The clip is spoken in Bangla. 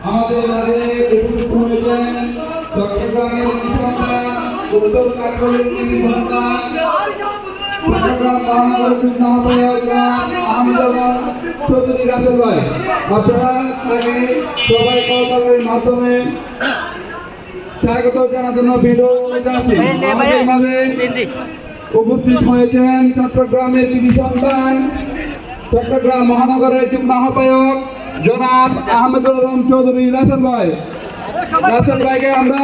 আমাদের মাঝে উপস্থিত হয়েছেন চট্টগ্রামের সন্তান উত্তর কাকলের সন্তান চট্টগ্রাম মহানগর যুগ্ম আহ্বায়ক আহমেদুল্লাহ চৌধুরী রাসেল ভাই। আপনারা তাকে সবাই কলকাতার মাধ্যমে স্বাগত জানার জন্য ভিডিও জানাচ্ছি। আমাদের মাঝে উপস্থিত হয়েছেন চট্টগ্রামের কৃতি সন্তান চট্টগ্রাম মহানগরের যুগ্ম আহ্বায়ক জনাব আহমেদুল্লাহ চৌধুরী রাসেল ভাই। রাসেল ভাইকে আমরা